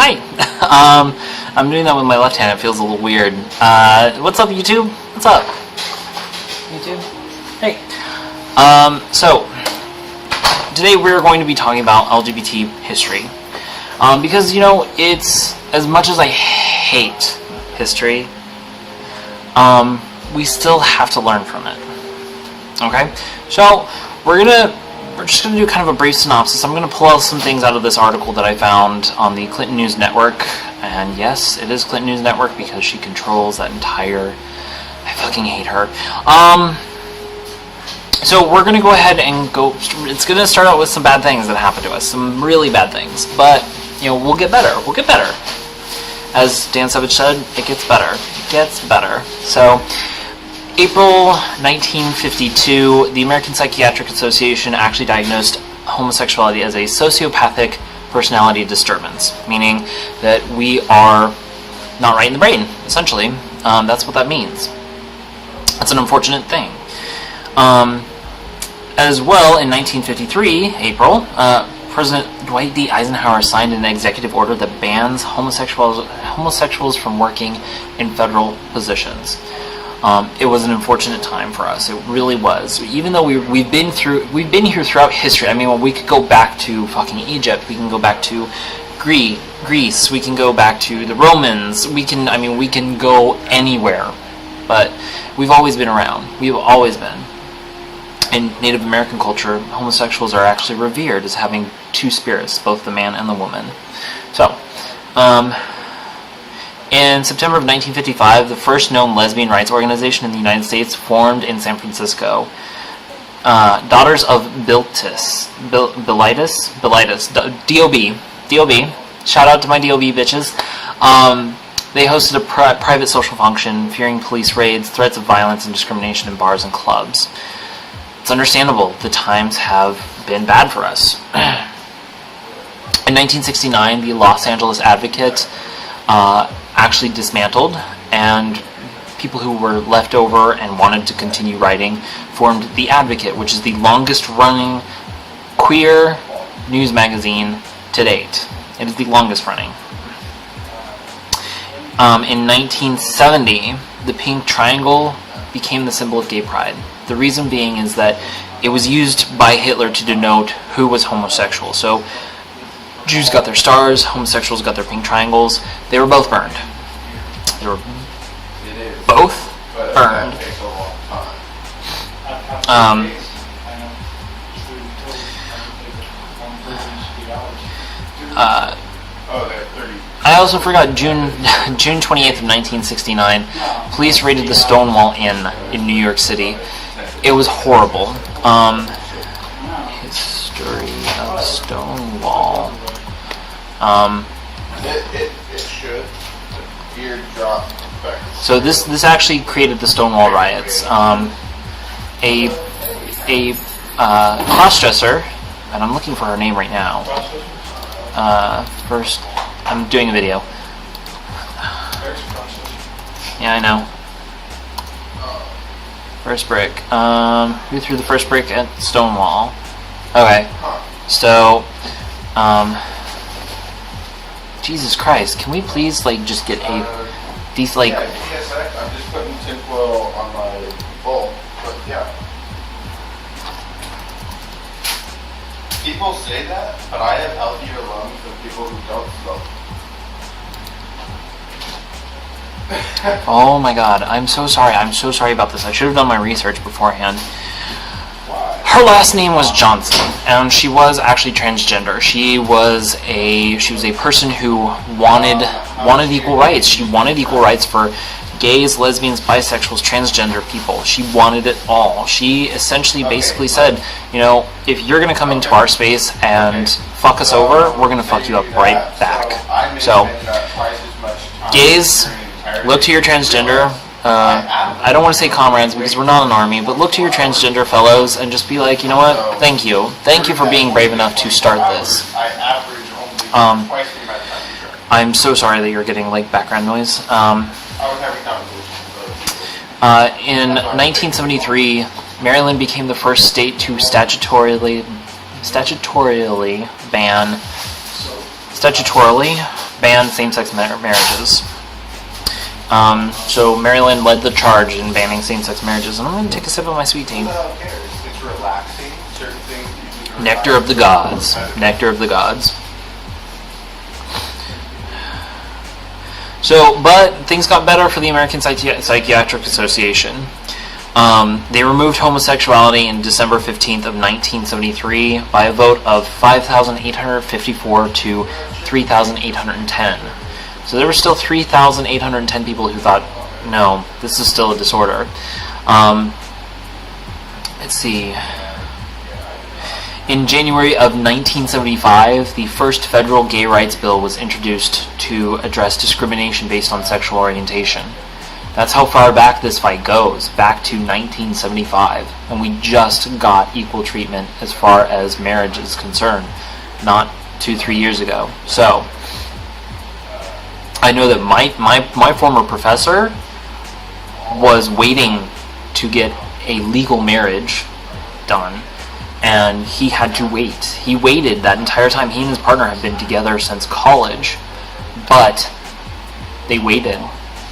Hi! I'm doing that with my left hand. It feels a little weird. What's up, YouTube? What's up? YouTube? Hey. So, today we're going to be talking about LGBT history. Because, you know, it's, as much as I hate history, we still have to learn from it. Okay? So, we're just going to do kind of a brief synopsis. I'm going to pull out some things out of this article that I found on the Clinton News Network. And yes, it is Clinton News Network because she controls that entire... I fucking hate her. So we're going to go ahead and go... It's going to start out with some bad things that happen to us. Some really bad things. But, you know, we'll get better. We'll get better. As Dan Savage said, it gets better. It gets better. So... April 1952, the American Psychiatric Association actually diagnosed homosexuality as a sociopathic personality disturbance, meaning that we are not right in the brain, essentially. That's what that means. That's an unfortunate thing. As well, in 1953, April, President Dwight D. Eisenhower signed an executive order that bans homosexuals from working in federal positions. It was an unfortunate time for us. It really was. Even though we've been here throughout history. I mean, well, we could go back to fucking Egypt. We can go back to Greece. We can go back to the Romans. We can go anywhere. But we've always been around. We've always been. In Native American culture, homosexuals are actually revered as having two spirits, both the man and the woman. So, in September of 1955, the first known lesbian rights organization in the United States formed in San Francisco. Daughters of Bilitis, DOB. Shout out to my DOB bitches. They hosted a private social function, fearing police raids, threats of violence, and discrimination in bars and clubs. It's understandable. The times have been bad for us. In 1969, the Los Angeles Advocate actually dismantled, and people who were left over and wanted to continue writing formed The Advocate, which is the longest running queer news magazine to date. It is the longest running. In 1970, the pink triangle became the symbol of gay pride. The reason being is that it was used by Hitler to denote who was homosexual. So Jews got their stars, homosexuals got their pink triangles. They were both burned. They were both burned. I also forgot June 28th of 1969. Police raided the Stonewall Inn in New York City. It was horrible. History of Stonewall. It should. Beard drop effect. So this actually created the Stonewall riots. A crossdresser, and I'm looking for her name right now. First, I'm doing a video. Yeah, I know. First brick. Who threw the first brick at Stonewall? Okay. So, Jesus Christ, can we please, just get these, Yeah, give me a sec. I'm just putting tinfoil on my bowl, but yeah. People say that, but I have healthier lungs than people who don't smoke. Oh my god, I'm so sorry. I'm so sorry about this. I should have done my research beforehand. Why? Her last name was Johnson, and she was actually transgender. She was a person who wanted equal rights. She wanted equal rights for gays, lesbians, bisexuals, transgender people. She wanted it all. She essentially basically said, you know, if you're going to come into our space and fuck us over, we're going to fuck you up right back. So, gays, look to your transgender. I don't want to say comrades because we're not an army, but look to your transgender fellows and just be like, you know what? Thank you. Thank you for being brave enough to start this. I'm so sorry that you're getting background noise. In 1973, Maryland became the first state to statutorily ban banned same-sex marriages. So Maryland led the charge in banning same-sex marriages, and I'm going to take a sip of my sweet tea. It's relaxing. Certain things. Nectar of the gods. Nectar of the gods. So, but things got better for the American Psychiatric Association. They removed homosexuality on December 15th of 1973 by a vote of 5,854 to 3,810. So there were still 3,810 people who thought, no, this is still a disorder. Let's see. In January of 1975, the first federal gay rights bill was introduced to address discrimination based on sexual orientation. That's how far back this fight goes, back to 1975, and we just got equal treatment as far as marriage is concerned, not 2-3 years ago. So, I know that my former professor was waiting to get a legal marriage done, and he had to wait. He waited that entire time. He and his partner had been together since college, but they waited.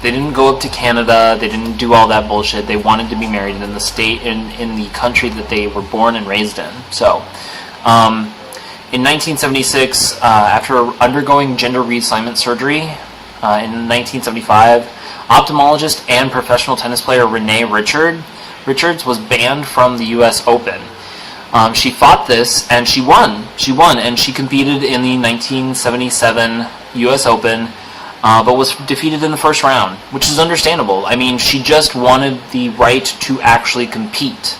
They didn't go up to Canada. They didn't do all that bullshit. They wanted to be married in the state, in the country that they were born and raised in. So, in 1976, after undergoing gender reassignment surgery, in 1975, ophthalmologist and professional tennis player Renee Richards was banned from the U.S. Open. She fought this, and she won. She won, and she competed in the 1977 U.S. Open, but was defeated in the first round, which is understandable. I mean, she just wanted the right to actually compete.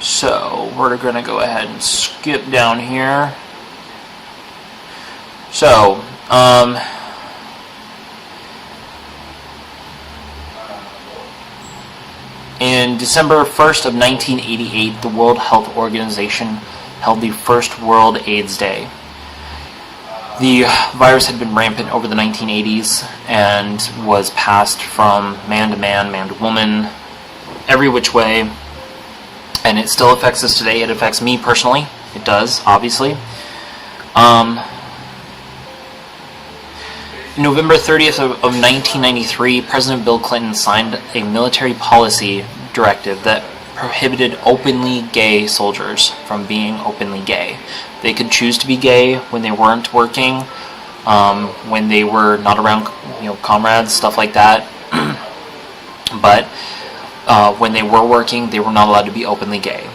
So we're going to go ahead and skip down here. So, in December 1st of 1988, the World Health Organization held the first World AIDS Day. The virus had been rampant over the 1980s and was passed from man to man, man to woman, every which way, and it still affects us today. It affects me personally. It does, obviously. November 30th of 1993, President Bill Clinton signed a military policy directive that prohibited openly gay soldiers from being openly gay. They could choose to be gay when they weren't working, when they were not around, comrades, stuff like that. But when they were working, they were not allowed to be openly gay.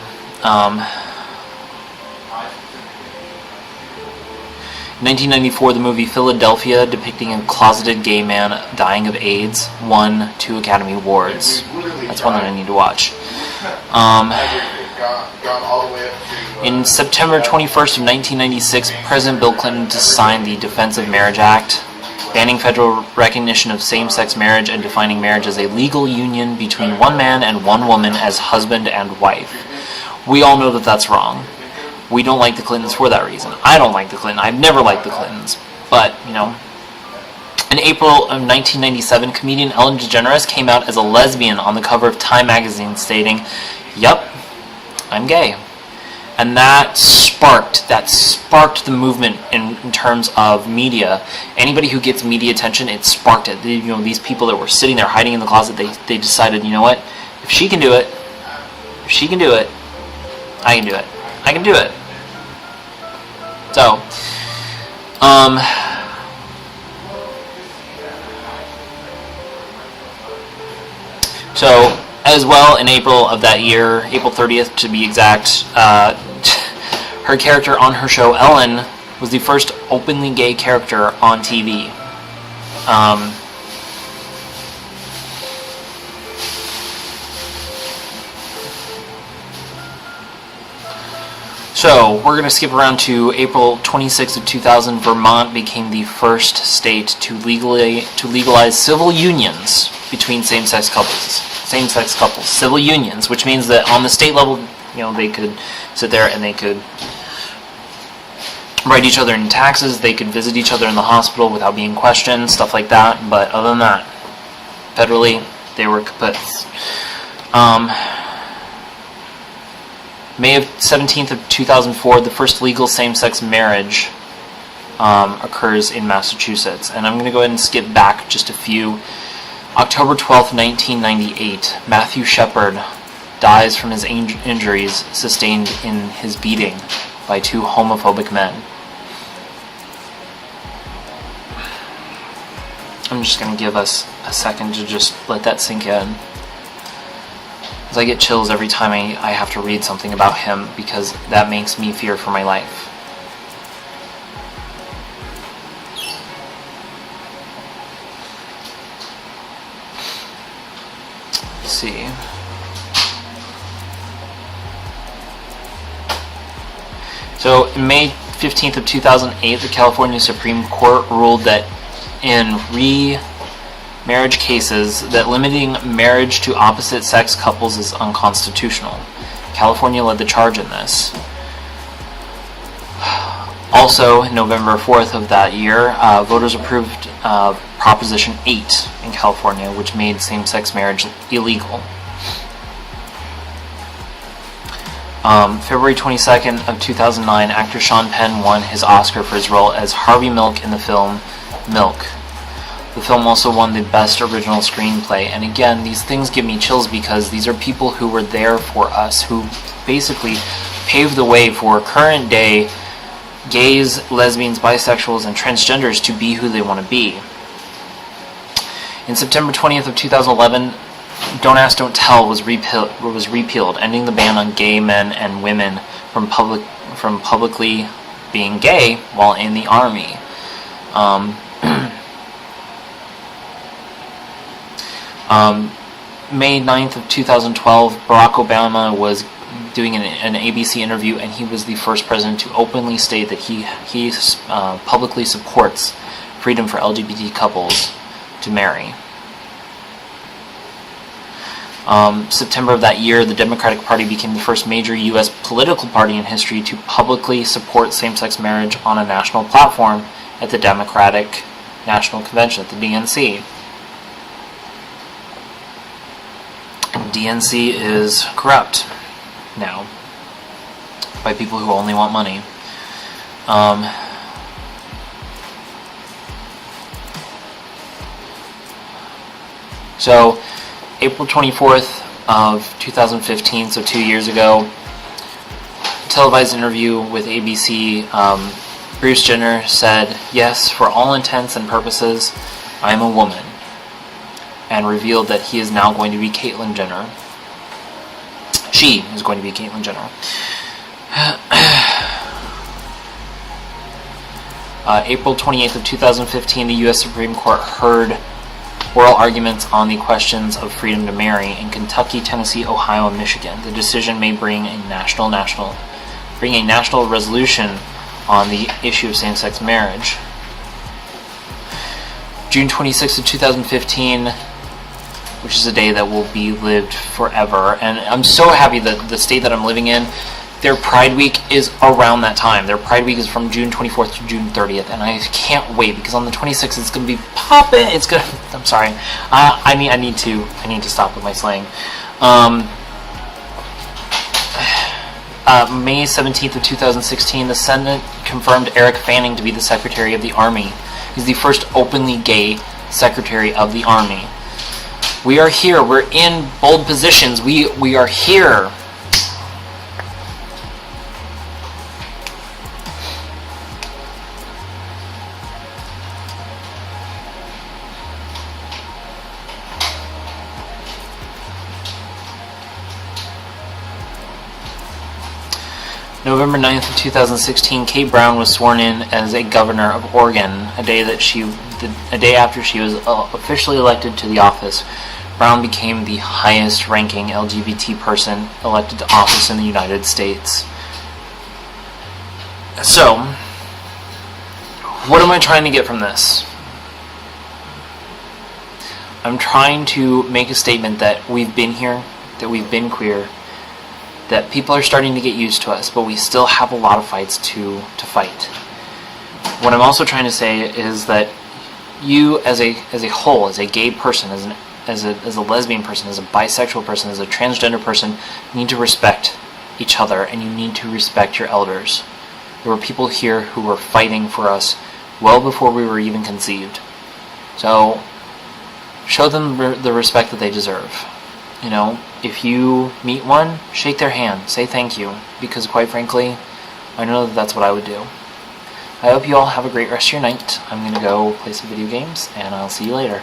In 1994, the movie Philadelphia, depicting a closeted gay man dying of AIDS, won 2 Academy Awards. That's one that I need to watch. In September 21st of 1996, President Bill Clinton signed the Defense of Marriage Act, banning federal recognition of same-sex marriage and defining marriage as a legal union between one man and one woman as husband and wife. We all know that that's wrong. We don't like the Clintons for that reason. I don't like the Clintons. I've never liked the Clintons. But, in April of 1997, comedian Ellen DeGeneres came out as a lesbian on the cover of Time magazine, stating, "Yup, I'm gay." And that sparked the movement in terms of media. Anybody who gets media attention, it sparked it. These people that were sitting there hiding in the closet, they decided, you know what? If she can do it, I can do it. I can do it. So, as well, in April of that year, April 30th to be exact, her character on her show, Ellen, was the first openly gay character on TV. So, we're going to skip around to April 26th of 2000. Vermont became the first state to legalize civil unions between same-sex couples. Civil unions, which means that on the state level, they could sit there and they could write each other in taxes, they could visit each other in the hospital without being questioned, stuff like that. But other than that, federally, they were kaput. May 17th of 2004, the first legal same-sex marriage occurs in Massachusetts. And I'm going to go ahead and skip back just a few. October 12th, 1998, Matthew Shepard dies from his injuries sustained in his beating by two homophobic men. I'm just going to give us a second to just let that sink in. As I get chills every time I have to read something about him, because that makes me fear for my life. Let's see. So, in May 15th of 2008, the California Supreme Court ruled that in remarriage cases that limiting marriage to opposite-sex couples is unconstitutional. California led the charge in this. Also, November 4th of that year, voters approved Proposition 8 in California, which made same-sex marriage illegal. February 22nd of 2009, actor Sean Penn won his Oscar for his role as Harvey Milk in the film Milk. The film also won the Best Original Screenplay. And again, these things give me chills because these are people who were there for us, who basically paved the way for current day gays, lesbians, bisexuals, and transgenders to be who they want to be. In September 20th of 2011, Don't Ask, Don't Tell was repealed, ending the ban on gay men and women from publicly being gay while in the Army. May 9th of 2012, Barack Obama was doing an ABC interview, and he was the first president to openly state that he publicly supports freedom for LGBT couples to marry. September of that year, the Democratic Party became the first major U.S. political party in history to publicly support same-sex marriage on a national platform at the Democratic National Convention, at the DNC. DNC is corrupt now by people who only want money. So, April 24th of 2015, so 2 years ago, televised interview with ABC, Bruce Jenner said, "Yes, for all intents and purposes, I'm a woman," and revealed that he is now going to be Caitlyn Jenner. She is going to be Caitlyn Jenner. April 28th of 2015, the U.S. Supreme Court heard oral arguments on the questions of freedom to marry in Kentucky, Tennessee, Ohio, and Michigan. The decision may bring a national resolution on the issue of same-sex marriage. June 26th of 2015, which is a day that will be lived forever. And I'm so happy that the state that I'm living in, their Pride Week is around that time. Their Pride Week is from June 24th to June 30th, and I can't wait because on the 26th it's going to be poppin'. It's gonna. I'm sorry. I need to stop with my slang. May 17th of 2016, the Senate confirmed Eric Fanning to be the Secretary of the Army. He's the first openly gay Secretary of the Army. We are here. We're in bold positions. We are here. November 9th of 2016, Kate Brown was sworn in as a governor of Oregon, a day after she was officially elected to the office. Brown became the highest-ranking LGBT person elected to office in the United States. So, what am I trying to get from this? I'm trying to make a statement that we've been here, that we've been queer, that people are starting to get used to us, but we still have a lot of fights to fight. What I'm also trying to say is that you, as a whole, as a gay person, as a lesbian person, as a bisexual person, as a transgender person, need to respect each other, and you need to respect your elders. There were people here who were fighting for us well before we were even conceived. So, show them the respect that they deserve. You know, if you meet one, shake their hand, say thank you, because quite frankly, I know that that's what I would do. I hope you all have a great rest of your night. I'm going to go play some video games, and I'll see you later.